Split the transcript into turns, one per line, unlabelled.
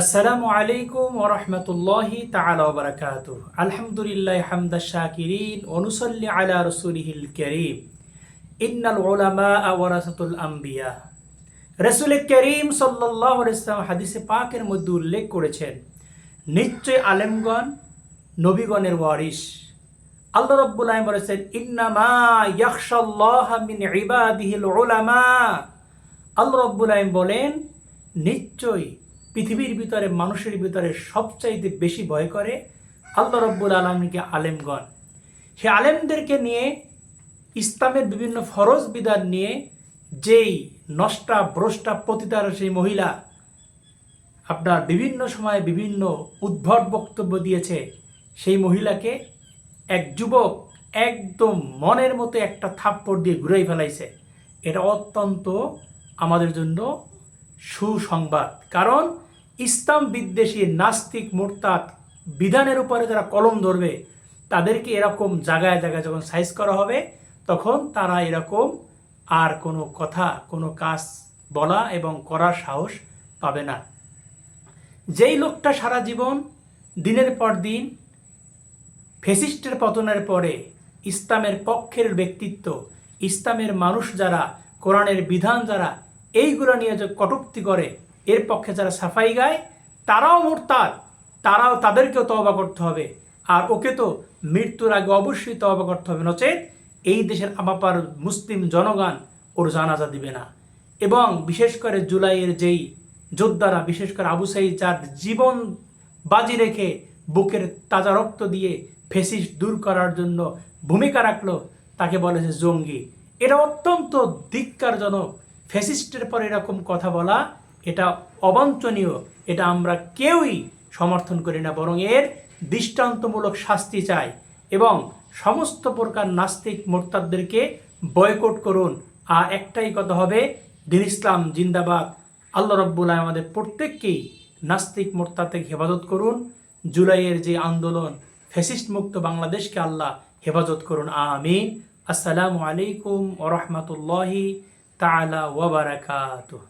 আসসালামু আলাইকুম ওয়া রাহমাতুল্লাহি তাআলা ওয়া বারাকাতুহু। আলহামদুলিল্লাহি হামদাশ শাকিরিন ওয়া নুসাল্লি আলা রাসূলিহিল কারীম। ইন্নাল উলামাআ ওয়ারাসাতুল আম্বিয়া। রাসূল করিম সাল্লাল্লাহু আলাইহি ওয়াসাল্লাম হাদিসে পাকের মধ্যে উল্লেখ করেছেন, নিশ্চয় আলেমগণ নবীগণের ওয়ারিস। আল্লাহ রাব্বুল আলামিন বলেছেন, ইন্নামা ইয়াখশাল্লাহা মিন ইবাদিহিল উলামা। আল্লাহ রাব্বুল আলামিন বলেন, নিশ্চয়ই পৃথিবীর ভিতরে মানুষের ভিতরে সবচাইতে বেশি ভয় করে আল্লাহ রাব্বুল আলামিনকে আলেমগণ। সে আলেমদেরকে নিয়ে ইসলামের বিভিন্ন ফরজ বিধান নিয়ে যেই নষ্টা ভ্রষ্টা পতিতার সেই মহিলা আপনার বিভিন্ন সময়ে বিভিন্ন উদ্ভট বক্তব্য দিয়েছে, সেই মহিলাকে এক যুবক একদম মনের মতো একটা থাপ্পড় দিয়ে ঘুরাই ফেলাইছে। এটা অত্যন্ত আমাদের জন্য সুসংবাদ, কারণ ইসলাম বিদ্বেষী নাস্তিক মোরতাদ বিধানের উপরে যারা কলম ধরবে তাদেরকে এরকম জায়গায় জায়গায় যখন সাইজ করা হবে, তখন তারা এরকম আর কোনো কথা কোনো কাজ বলা এবং করার সাহস পাবে না। যেই লোকটা সারা জীবন দিনের পর দিন ফ্যাসিস্টের পতনের পরে ইসলামের পক্ষের ব্যক্তিত্ব, ইসলামের মানুষ যারা, কোরআনের বিধান যারা, এইগুলো নিয়ে যে কটূক্তি করে, এর পক্ষে যারা সাফাই গায়, তারাও মোরতাদ, তাদেরকেও তওবা করতে হবে। আর ওকে তো মৃত্যুর আগে অবশ্যই তওবা করতে হবে, নচেত এই দেশের আমাপার মুসলিম জনগণ ওর জানাজা দিবে না। এবং বিশেষ করে জুলাইয়ের যেই যোদ্ধারা, বিশেষ করে আবু সাঈদ যার জীবন বাজি রেখে বুকের তাজা রক্ত দিয়ে ফেসিস দূর করার জন্য ভূমিকা রাখলো, তাকে বলেছে জঙ্গি। এটা অত্যন্ত ধিক্কারজনক। ফ্যাসিস্টের পর এরকম কথা বলা এটা অবাঞ্ছনীয়, এটা আমরা কেউই সমর্থন করি না, বরং এর দৃষ্টান্তমূলক শাস্তি চাই। এবং সমস্ত প্রকার নাস্তিক মোরতাদদেরকে বয়কট করুন। আর একটাই কথা হবে, দিন ইসলাম জিন্দাবাদ। আল্লাহ রাব্বুল আলামিন আমাদের প্রত্যেককেই নাস্তিক মোরতাদ থেকে হেফাজত করুন। জুলাইয়ের যে আন্দোলন, ফ্যাসিস্ট মুক্ত বাংলাদেশকে আল্লাহ হেফাজত করুন, আমিন। আসসালামু আলাইকুম ওয়া রাহমাতুল্লাহি তাআলা ওয়া বারাকাতুহু।